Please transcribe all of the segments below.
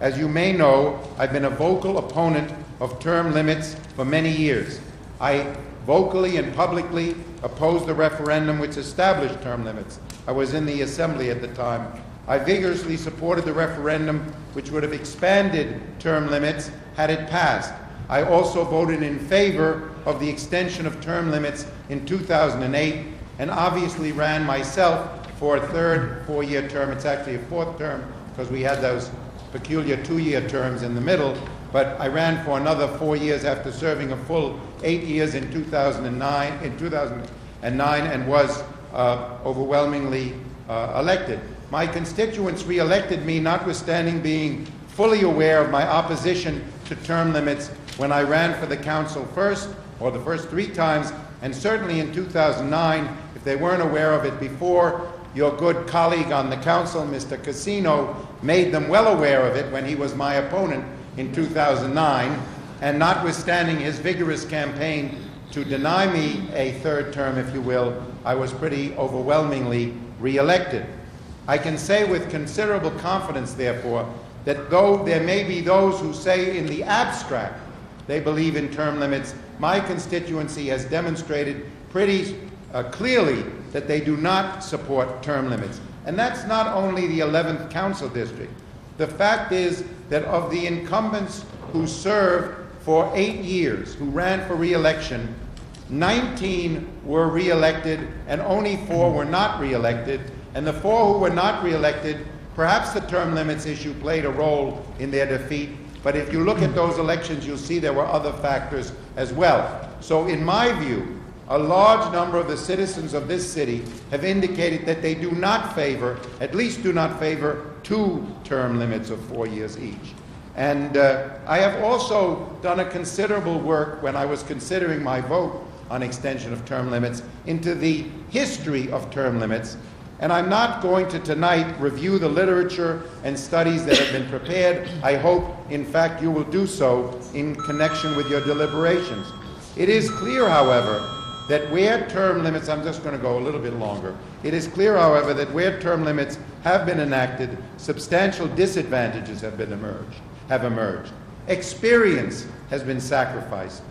As you may know, I've been a vocal opponent of term limits for many years. I vocally and publicly opposed the referendum which established term limits. I was in the Assembly at the time. I vigorously supported the referendum which would have expanded term limits had it passed. I also voted in favor of the extension of term limits in 2008, and obviously ran myself for a third four-year term. It's actually a fourth term because we had those peculiar two-year terms in the middle, but I ran for another 4 years after serving a full 8 years in 2009, and was overwhelmingly elected. My constituents re-elected me, notwithstanding being fully aware of my opposition to term limits when I ran for the council first, or the first 3 times, and certainly in 2009, if they weren't aware of it before, your good colleague on the council, Mr. Casino, made them well aware of it when he was my opponent in 2009, and notwithstanding his vigorous campaign to deny me a third term, if you will, I was pretty overwhelmingly re-elected. I can say with considerable confidence, therefore, that though there may be those who say in the abstract they believe in term limits, my constituency has demonstrated pretty clearly that they do not support term limits. And that's not only the 11th Council District. The fact is that of the incumbents who served for 8 years, who ran for re-election, 19 were re-elected and only 4 were not re-elected. And the 4 who were not re-elected, perhaps the term limits issue played a role in their defeat, but if you look at those elections, you'll see there were other factors as well. So in my view, a large number of the citizens of this city have indicated that they do not favor, at least do not favor, 2 term limits of 4 years each. And I have also done a considerable work when I was considering my vote on extension of term limits into the history of term limits. And I'm not going to tonight review the literature and studies that have been prepared. I hope, in fact, you will do so in connection with your deliberations. It is clear, however, that where term limits, I'm just going to go a little bit longer. It is clear, however, that where term limits have been enacted, substantial disadvantages have emerged. Experience has been sacrificed.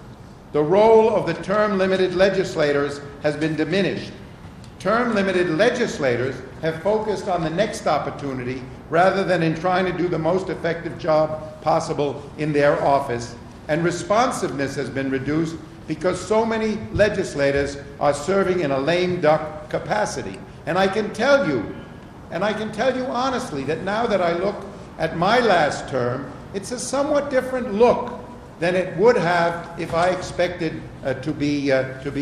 The role of the term-limited legislators has been diminished. Term-limited legislators have focused on the next opportunity rather than in trying to do the most effective job possible in their office. And responsiveness has been reduced because so many legislators are serving in a lame duck capacity. And I can tell you honestly, that now that I look at my last term, it's a somewhat different look than it would have if I expected to be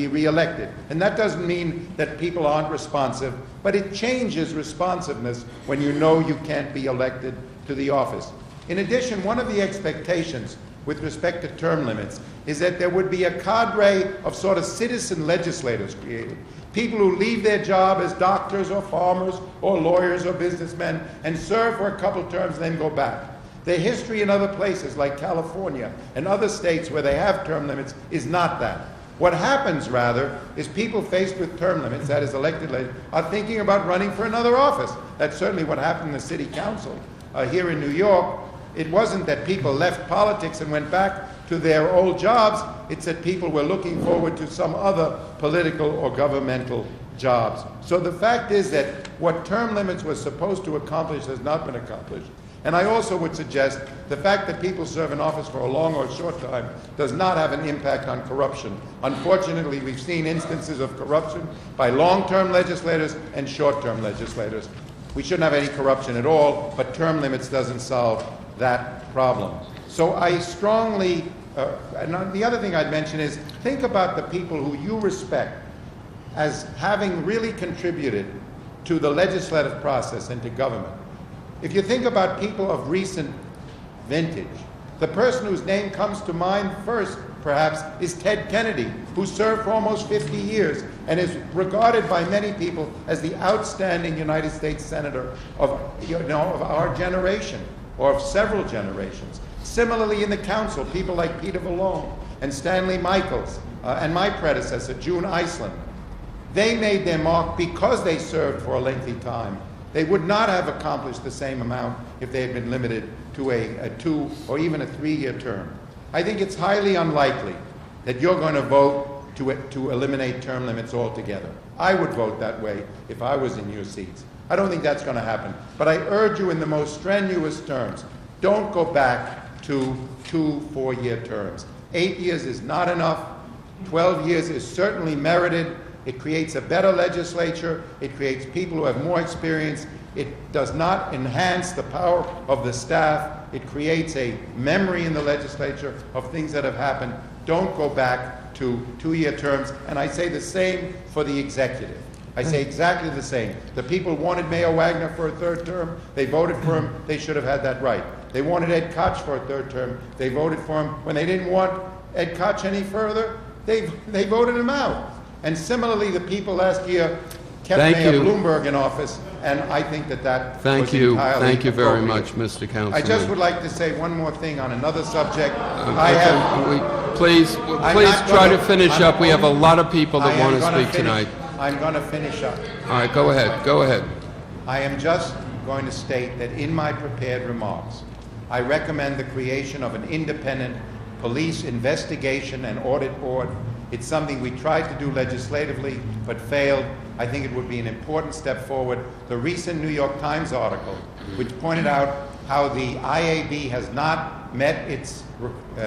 re-elected. And that doesn't mean that people aren't responsive, but it changes responsiveness when you know you can't be elected to the office. In addition, one of the expectations with respect to term limits is that there would be a cadre of sort of citizen legislators created. People who leave their job as doctors or farmers or lawyers or businessmen and serve for a couple terms and then go back. The history in other places like California and other states where they have term limits is not that. What happens, rather, is people faced with term limits, that is elected legislators, are thinking about running for another office. That's certainly what happened in the city council here in New York. It wasn't that people left politics and went back to their old jobs. It's that people were looking forward to some other political or governmental jobs. So the fact is that what term limits was supposed to accomplish has not been accomplished. And I also would suggest the fact that people serve in office for a long or short time does not have an impact on corruption. Unfortunately, we've seen instances of corruption by long-term legislators and short-term legislators. We shouldn't have any corruption at all, but term limits doesn't solve that problem. So I strongly, and the other thing I'd mention is, think about the people who you respect as having really contributed to the legislative process and to government. If you think about people of recent vintage, the person whose name comes to mind first, perhaps, is Ted Kennedy, who served for almost 50 years and is regarded by many people as the outstanding United States Senator of our generation, or of several generations. Similarly, in the council, people like Peter Vallone and Stanley Michaels, and my predecessor, June Iceland. They made their mark because they served for a lengthy time They would not have accomplished the same amount if they had been limited to a 2 or even a 3-year term. I think it's highly unlikely that you're going to vote to eliminate term limits altogether. I would vote that way if I was in your seats. I don't think that's going to happen. But I urge you in the most strenuous terms, don't go back to 2 4-year terms. 8 years is not enough. 12 years is certainly merited. It creates a better legislature. It creates people who have more experience. It does not enhance the power of the staff. It creates a memory in the legislature of things that have happened. Don't go back to 2-year terms. And I say the same for the executive. I say exactly the same. The people wanted Mayor Wagner for a 3rd term. They voted for him. They should have had that right. They wanted Ed Koch for a 3rd term. They voted for him. When they didn't want Ed Koch any further, they voted him out. And similarly, the people last year kept Mayor Bloomberg in office, and I think that was entirely Thank you very appropriate. much, Mr. Councilman. I just would like to say one more thing on another subject. Please try to finish up. We have a lot of people that want to speak tonight. I'm going to finish up. All right, go ahead. Go ahead. I am just going to state that in my prepared remarks, I recommend the creation of an independent police investigation and audit board. It's something we tried to do legislatively but failed. I think it would be an important step forward. The recent New York Times article, which pointed out how the IAB has not met its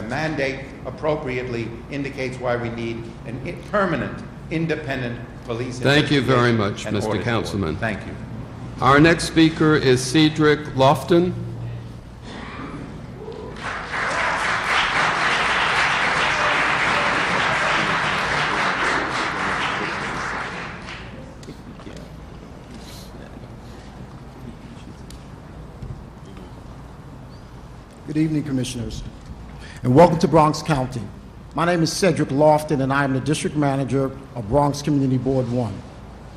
mandate appropriately, indicates why we need a permanent, independent police investigation. Thank you very much, and Mr. audit Councilman. board. Thank you. Our next speaker is Cedric Lofton. Good evening, Commissioners, and welcome to Bronx County. My name is Cedric Lofton, and I am the District Manager of Bronx Community Board 1.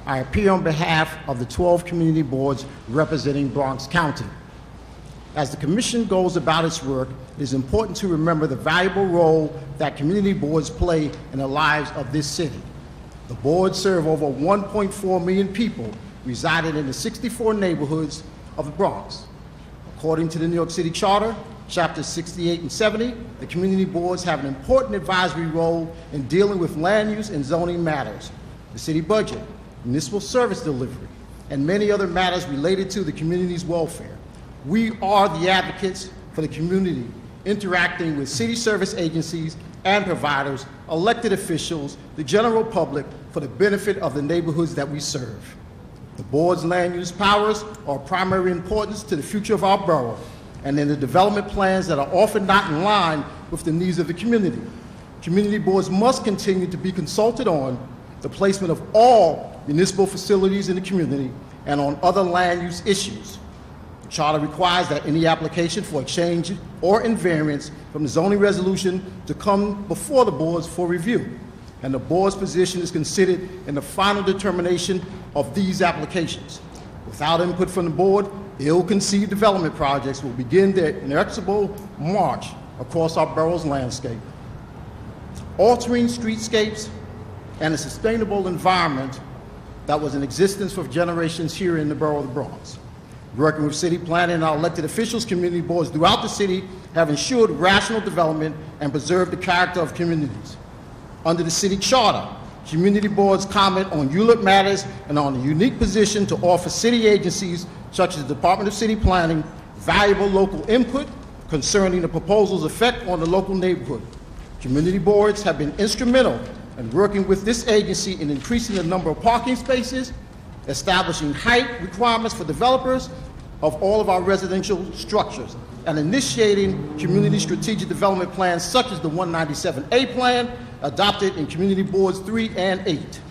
I appear on behalf of the 12 community boards representing Bronx County. As the Commission goes about its work, it is important to remember the valuable role that community boards play in the lives of this city. The boards serve over 1.4 million people residing in the 64 neighborhoods of the Bronx. According to the New York City Charter, Chapters 68 and 70, the community boards have an important advisory role in dealing with land use and zoning matters, the city budget, municipal service delivery, and many other matters related to the community's welfare. We are the advocates for the community, interacting with city service agencies and providers, elected officials, the general public, for the benefit of the neighborhoods that we serve. The board's land use powers are of primary importance to the future of our borough, and in the development plans that are often not in line with the needs of the community. Community boards must continue to be consulted on the placement of all municipal facilities in the community and on other land use issues. The Charter requires that any application for a change or invariance from the zoning resolution to come before the boards for review, and the board's position is considered in the final determination of these applications. Without input from the board, ill-conceived development projects will begin their inexorable march across our borough's landscape, altering streetscapes and a sustainable environment that was in existence for generations here in the borough of the Bronx. Working with city planning and our elected officials, community boards throughout the city have ensured rational development and preserved the character of communities. Under the city charter, community boards comment on ULIP matters and on the unique position to offer city agencies such as the Department of City Planning valuable local input concerning the proposal's effect on the local neighborhood. Community boards have been instrumental in working with this agency in increasing the number of parking spaces, establishing height requirements for developers of all of our residential structures, and initiating community strategic development plans such as the 197A plan adopted in Community Boards 3 and 8.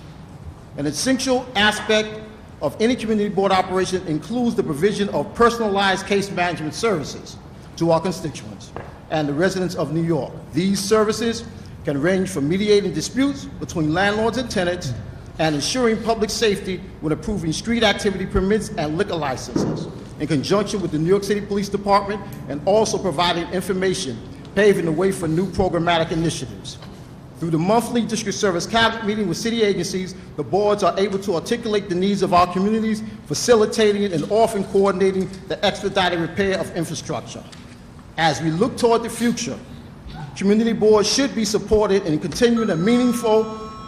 An essential aspect of any community board operation includes the provision of personalized case management services to our constituents and the residents of New York. These services can range from mediating disputes between landlords and tenants and ensuring public safety when approving street activity permits and liquor licenses, in conjunction with the New York City Police Department, and also providing information paving the way for new programmatic initiatives. Through the monthly district service cabinet meeting with city agencies, the boards are able to articulate the needs of our communities, facilitating and often coordinating the expedited repair of infrastructure. As we look toward the future, community boards should be supported in continuing a meaningful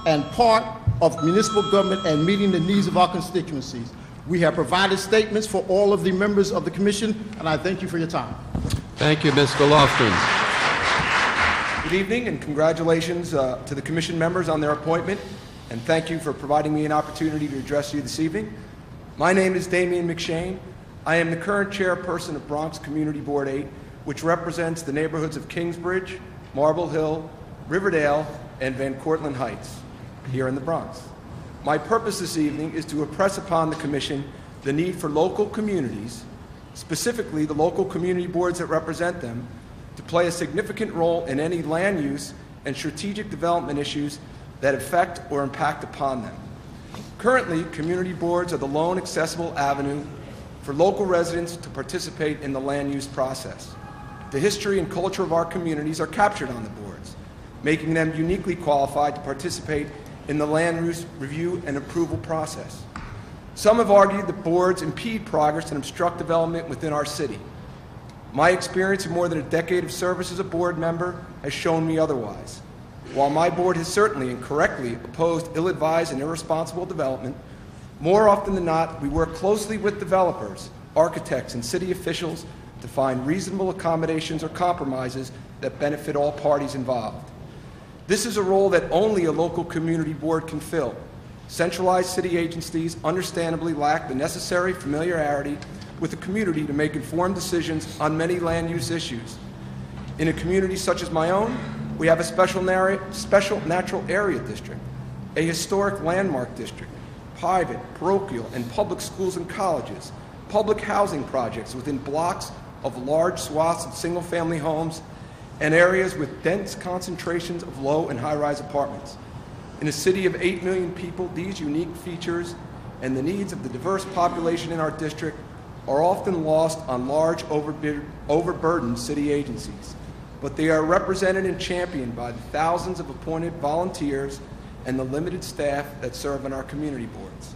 and part of municipal government and meeting the needs of our constituencies. We have provided statements for all of the members of the commission, and I thank you for your time. Thank you, Mr. Lofton. Good evening and congratulations to the commission members on their appointment, and thank you for providing me an opportunity to address you this evening. My name is Damian McShane. I am the current chairperson of Bronx Community Board 8, which represents the neighborhoods of Kingsbridge, Marble Hill, Riverdale, and Van Cortlandt Heights here in the Bronx. My purpose this evening is to impress upon the Commission the need for local communities, specifically the local community boards that represent them, to play a significant role in any land use and strategic development issues that affect or impact upon them. Currently, community boards are the lone accessible avenue for local residents to participate in the land use process. The history and culture of our communities are captured on the boards, making them uniquely qualified to participate in the land use review and approval process. Some have argued that boards impede progress and obstruct development within our city. My experience of more than a decade of service as a board member has shown me otherwise. While my board has certainly and correctly opposed ill-advised and irresponsible development, more often than not, we work closely with developers, architects, and city officials to find reasonable accommodations or compromises that benefit all parties involved. This is a role that only a local community board can fill. Centralized city agencies understandably lack the necessary familiarity with the community to make informed decisions on many land use issues. In a community such as my own, we have a special natural area district, a historic landmark district, private, parochial, and public schools and colleges, public housing projects within blocks of large swaths of single-family homes, and areas with dense concentrations of low and high-rise apartments. In a city of 8 million people, these unique features and the needs of the diverse population in our district are often lost on large, overburdened city agencies, but they are represented and championed by the thousands of appointed volunteers and the limited staff that serve on our community boards.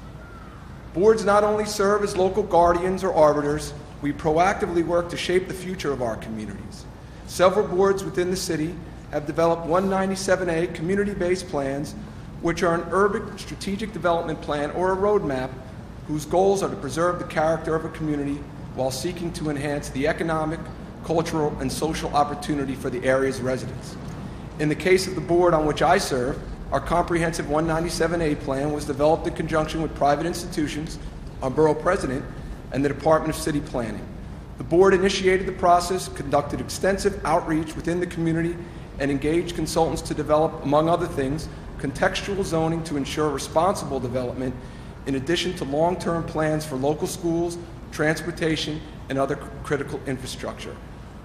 Boards not only serve as local guardians or arbiters, we proactively work to shape the future of our communities. Several boards within the city have developed 197A community-based plans, which are an urban strategic development plan or a roadmap whose goals are to preserve the character of a community while seeking to enhance the economic, cultural, and social opportunity for the area's residents. In the case of the board on which I serve, our comprehensive 197A plan was developed in conjunction with private institutions, our borough president, and the Department of City Planning. The board initiated the process, conducted extensive outreach within the community, and engaged consultants to develop, among other things, contextual zoning to ensure responsible development, in addition to long-term plans for local schools, transportation, and other critical infrastructure.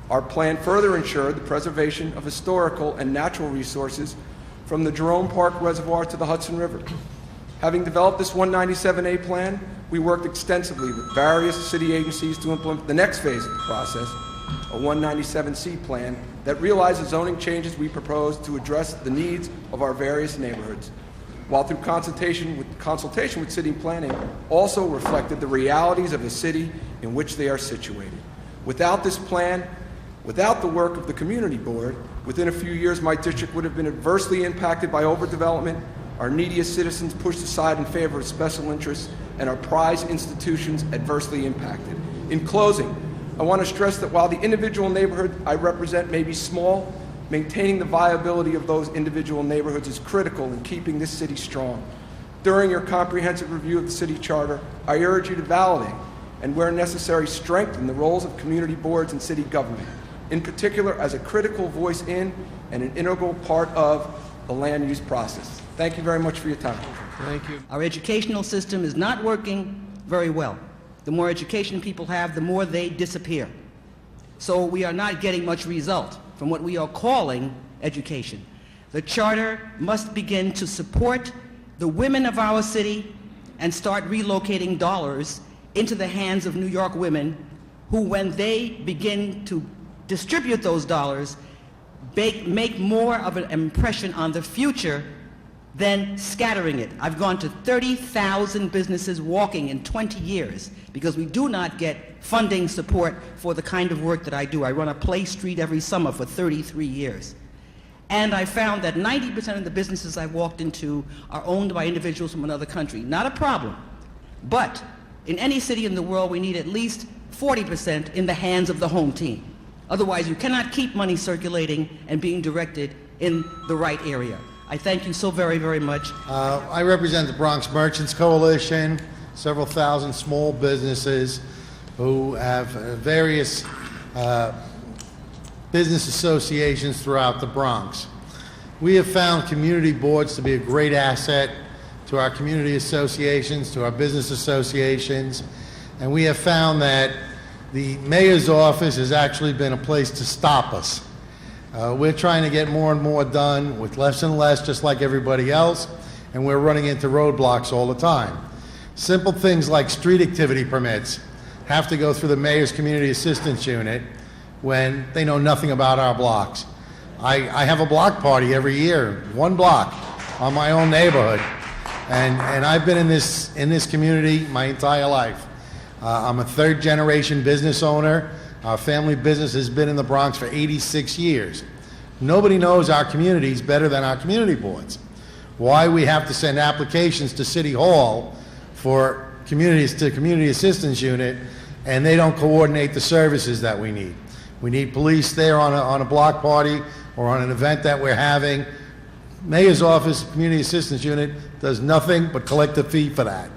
Our plan further ensured the preservation of historical and natural resources from the Jerome Park Reservoir to the Hudson River. Having developed this 197A plan, we worked extensively with various city agencies to implement the next phase of the process, a 197C plan that realized the zoning changes we proposed to address the needs of our various neighborhoods, while through consultation with city planning also reflected the realities of the city in which they are situated. Without this plan, without the work of the community board, within a few years my district would have been adversely impacted by overdevelopment, our neediest citizens pushed aside in favor of special interests, and our prized institutions adversely impacted. In closing, I want to stress that while the individual neighborhood I represent may be small, maintaining the viability of those individual neighborhoods is critical in keeping this city strong. During your comprehensive review of the city charter, I urge you to validate and, where necessary, strengthen the roles of community boards and city government, in particular as a critical voice in and an integral part of the land use process. Thank you very much for your time. Thank you. Our educational system is not working very well. The more education people have, the more they disappear. So we are not getting much result from what we are calling education. The charter must begin to support the women of our city and start relocating dollars into the hands of New York women who, when they begin to distribute those dollars, make more of an impression on the future than scattering it. I've gone to 30,000 businesses walking in 20 years because we do not get funding support for the kind of work that I do. I run a play street every summer for 33 years. And I found that 90% of the businesses I've walked into are owned by individuals from another country. Not a problem. But in any city in the world, we need at least 40% in the hands of the home team. Otherwise, you cannot keep money circulating and being directed in the right area. I thank you so very, very much. I represent the Bronx Merchants Coalition, several thousand small businesses who have various business associations throughout the Bronx. We have found community boards to be a great asset to our community associations, to our business associations, and we have found that the mayor's office has actually been a place to stop us. We're trying to get more and more done with less and less, just like everybody else, and we're running into roadblocks all the time. Simple things like street activity permits have to go through the mayor's community assistance unit when they know nothing about our blocks. I have a block party every year, one block, on my own neighborhood, and I've been in this community my entire life. I'm a third-generation business owner. Our family business has been in the Bronx for 86 years. Nobody knows our communities better than our community boards. Why we have to send applications to City Hall for community assistance unit, and they don't coordinate the services that we need. We need police there on a block party or on an event that we're having. Mayor's office, community assistance unit, does nothing but collect a fee for that.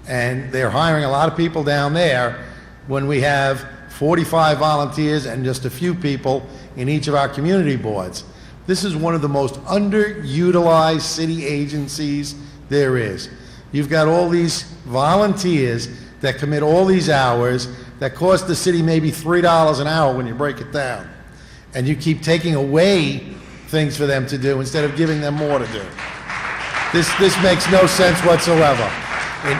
And they're hiring a lot of people down there when we have 45 volunteers and just a few people in each of our community boards. This is one of the most underutilized city agencies there is. You've got all these volunteers that commit all these hours that cost the city maybe $3 an hour when you break it down. And you keep taking away things for them to do instead of giving them more to do. This makes no sense whatsoever.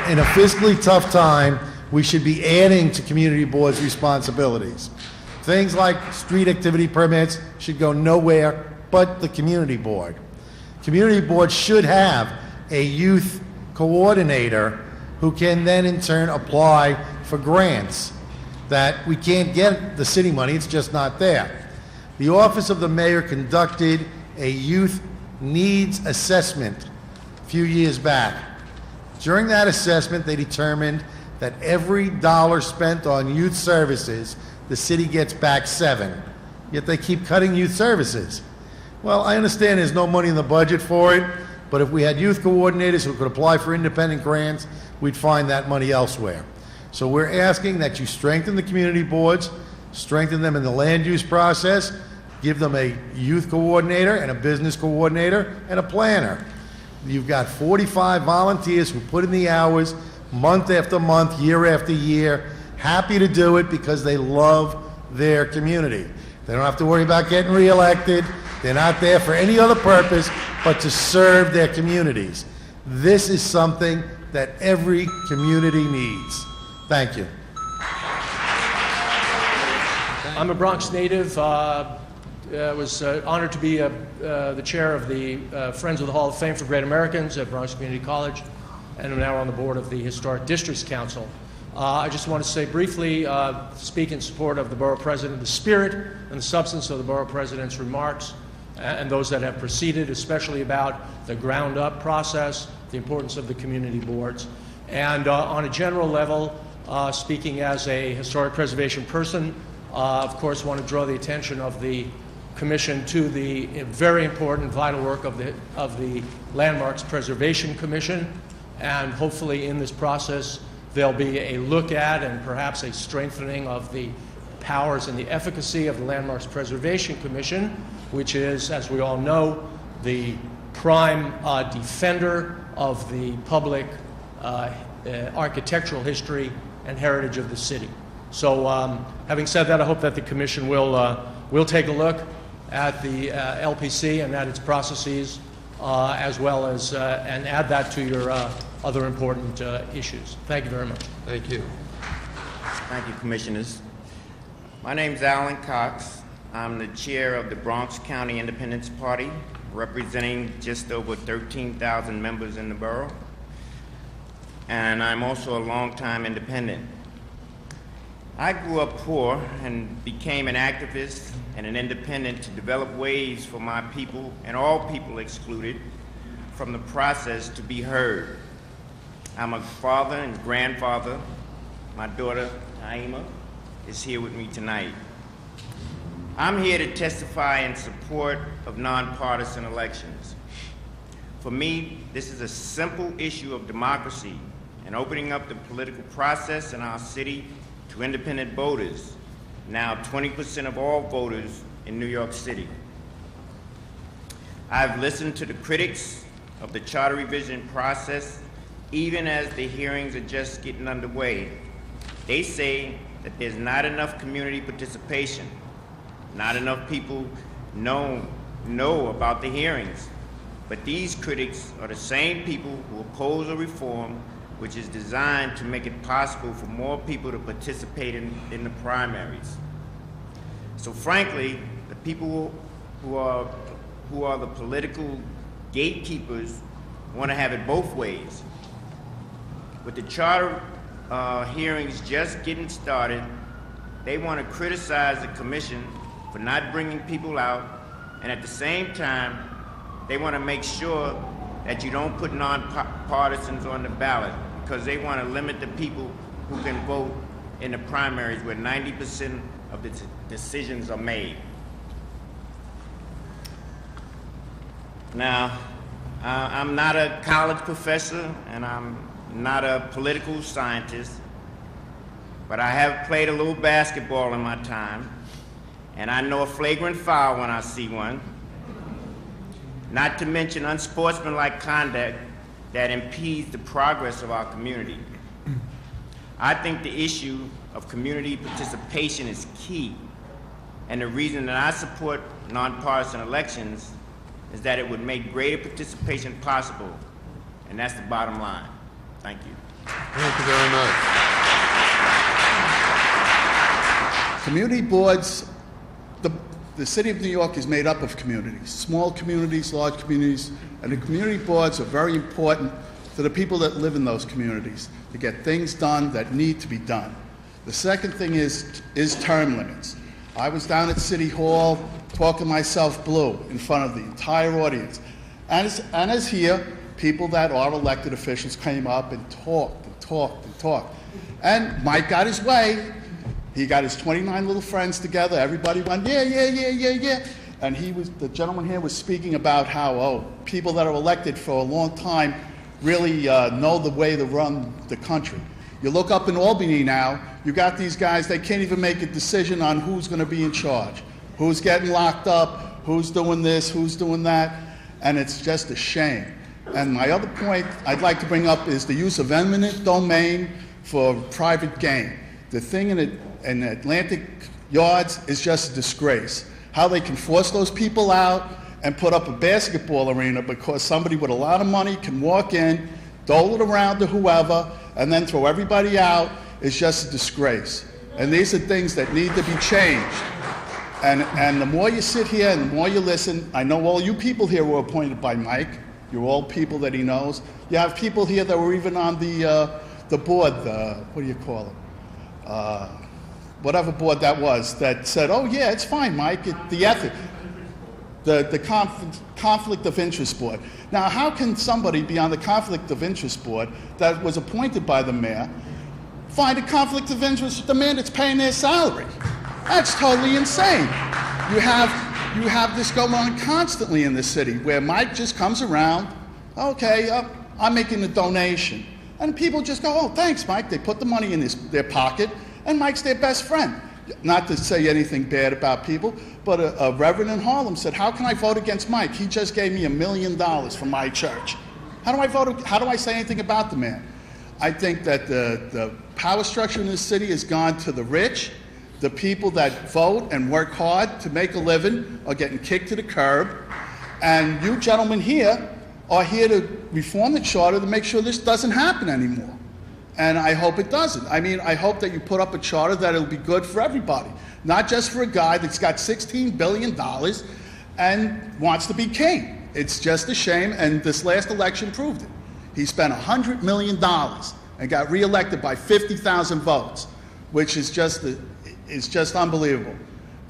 In a fiscally tough time, we should be adding to community boards' responsibilities. Things like street activity permits should go nowhere but the community board. Community board should have a youth coordinator who can then in turn apply for grants that we can't get the city money, it's just not there. The office of the mayor conducted a youth needs assessment a few years back. During that assessment, they determined that every dollar spent on youth services, the city gets back 7. Yet they keep cutting youth services. Well, I understand there's no money in the budget for it, but if we had youth coordinators who could apply for independent grants, we'd find that money elsewhere. So we're asking that you strengthen the community boards, strengthen them in the land use process, give them a youth coordinator and a business coordinator and a planner. You've got 45 volunteers who put in the hours month after month, year after year, happy to do it because they love their community. They don't have to worry about getting reelected. They're not there for any other purpose but to serve their communities. This is something that every community needs. Thank you. I'm a Bronx native. Was honored to be the chair of the Friends of the Hall of Fame for Great Americans at Bronx Community College, and I'm now on the board of the Historic Districts Council. I just want to say briefly, speak in support of the borough president, the spirit and the substance of the borough president's remarks, and those that have preceded, especially about the ground-up process, the importance of the community boards. And on a general level, speaking as a historic preservation person, of course, want to draw the attention of the Commission to the very important, vital work of the Landmarks Preservation Commission, and hopefully in this process there'll be a look at and perhaps a strengthening of the powers and the efficacy of the Landmarks Preservation Commission, which is, as we all know, the prime defender of the public architectural history and heritage of the city. So having said that, I hope that the Commission will take a look at the LPC and at its processes, as well as and add that to your other important issues. Thank you very much. Thank you. Thank you, Commissioners. My name is Alan Cox. I'm the chair of the Bronx County Independence Party, representing just over 13,000 members in the borough. And I'm also a longtime independent. I grew up poor and became an activist and an independent to develop ways for my people and all people excluded from the process to be heard. I'm a father and grandfather. My daughter, Naima, is here with me tonight. I'm here to testify in support of nonpartisan elections. For me, this is a simple issue of democracy and opening up the political process in our city to independent voters, now 20% of all voters in New York City. I've listened to the critics of the charter revision process, even as the hearings are just getting underway. They say that there's not enough community participation. Not enough people know about the hearings. But these critics are the same people who oppose a reform which is designed to make it possible for more people to participate in the primaries. So frankly, the people who are the political gatekeepers want to have it both ways. With the charter hearings just getting started, they want to criticize the commission for not bringing people out, and at the same time, they want to make sure that you don't put nonpartisans on the ballot because they want to limit the people who can vote in the primaries where 90% of the decisions are made. Now, I'm not a college professor and I'm not a political scientist, but I have played a little basketball in my time. And I know a flagrant foul when I see one, not to mention unsportsmanlike conduct that impedes the progress of our community. I think the issue of community participation is key, and the reason that I support nonpartisan elections is that it would make greater participation possible, and that's the bottom line. Thank you. Thank you very much. Community boards, the city of New York is made up of communities, small communities, large communities, and the community boards are very important to the people that live in those communities to get things done that need to be done. The second thing is term limits. I was down at City Hall talking myself blue in front of the entire audience. And as here, people that are elected officials came up and talked and talked and talked. And Mike got his way. He got his 29 little friends together. Everybody went, yeah, yeah, yeah, yeah, yeah. And the gentleman here was speaking about how, people that are elected for a long time really know the way to run the country. You look up in Albany now, you got these guys, they can't even make a decision on who's going to be in charge, who's getting locked up, who's doing this, who's doing that, and it's just a shame. And my other point I'd like to bring up is the use of eminent domain for private gain. The thing in Atlantic Yards is just a disgrace. How they can force those people out and put up a basketball arena because somebody with a lot of money can walk in, dole it around to whoever, and then throw everybody out is just a disgrace. And these are things that need to be changed. And the more you sit here and the more you listen, I know all you people here were appointed by Mike. You're all people that he knows. You have people here that were even on the board, what do you call it? Whatever board that was, that said, oh yeah, it's fine, Mike, the ethic, the conflict of interest board. Now, how can somebody be on the conflict of interest board that was appointed by the mayor find a conflict of interest with the man that's paying their salary? That's totally insane. You have this going on constantly in the city where Mike just comes around, okay, I'm making a donation. And people just go, oh, thanks, Mike. They put the money in their pocket, and Mike's their best friend. Not to say anything bad about people, but a reverend in Harlem said, how can I vote against Mike? He just gave me $1 million from my church. How do I say anything about the man? I think that the power structure in this city has gone to the rich. The people that vote and work hard to make a living are getting kicked to the curb. And you gentlemen here are here to reform the charter to make sure this doesn't happen anymore. And I hope it doesn't. I mean, I hope that you put up a charter that it'll be good for everybody, not just for a guy that's got $16 billion and wants to be king. It's just a shame, and this last election proved it. He spent $100 million and got reelected by 50,000 votes, which is just unbelievable.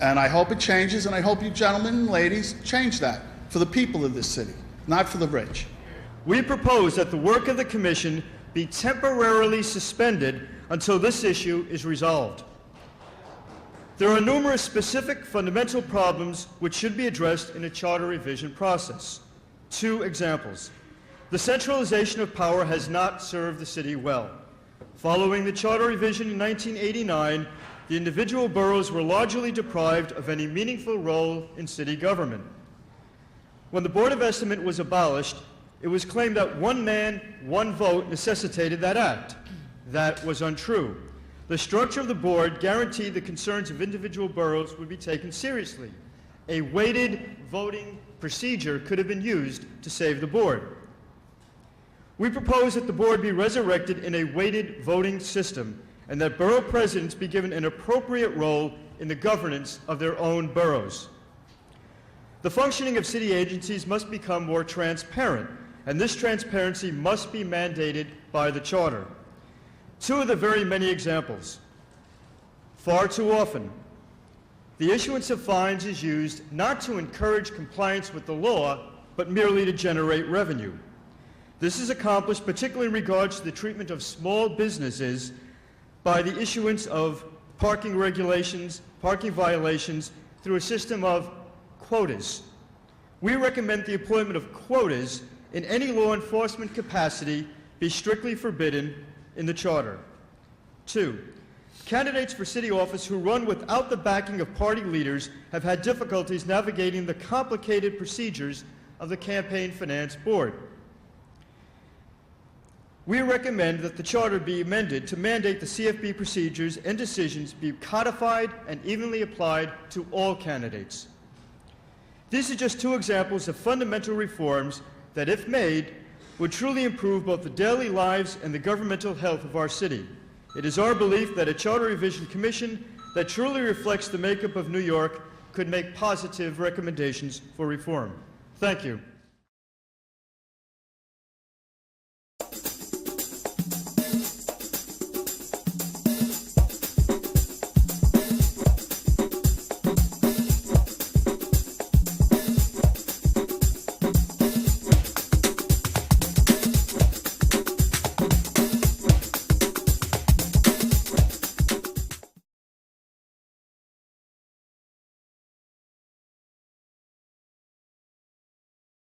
And I hope it changes, and I hope you gentlemen and ladies change that for the people of this city, not for the rich. We propose that the work of the Commission be temporarily suspended until this issue is resolved. There are numerous specific fundamental problems which should be addressed in a charter revision process. 2 examples. The centralization of power has not served the city well. Following the charter revision in 1989, the individual boroughs were largely deprived of any meaningful role in city government. When the Board of Estimate was abolished, it was claimed that one man, one vote necessitated that act. That was untrue. The structure of the board guaranteed the concerns of individual boroughs would be taken seriously. A weighted voting procedure could have been used to save the board. We propose that the board be resurrected in a weighted voting system and that borough presidents be given an appropriate role in the governance of their own boroughs. The functioning of city agencies must become more transparent, and this transparency must be mandated by the charter. 2 of the very many examples. Far too often, the issuance of fines is used not to encourage compliance with the law, but merely to generate revenue. This is accomplished particularly in regards to the treatment of small businesses by the issuance of parking regulations, parking violations, through a system of quotas. We recommend the employment of quotas in any law enforcement capacity be strictly forbidden in the charter. 2, candidates for city office who run without the backing of party leaders have had difficulties navigating the complicated procedures of the Campaign Finance Board. We recommend that the charter be amended to mandate the CFB procedures and decisions be codified and evenly applied to all candidates. These are just 2 examples of fundamental reforms that, if made, would truly improve both the daily lives and the governmental health of our city. It is our belief that a Charter Revision Commission that truly reflects the makeup of New York could make positive recommendations for reform. Thank you.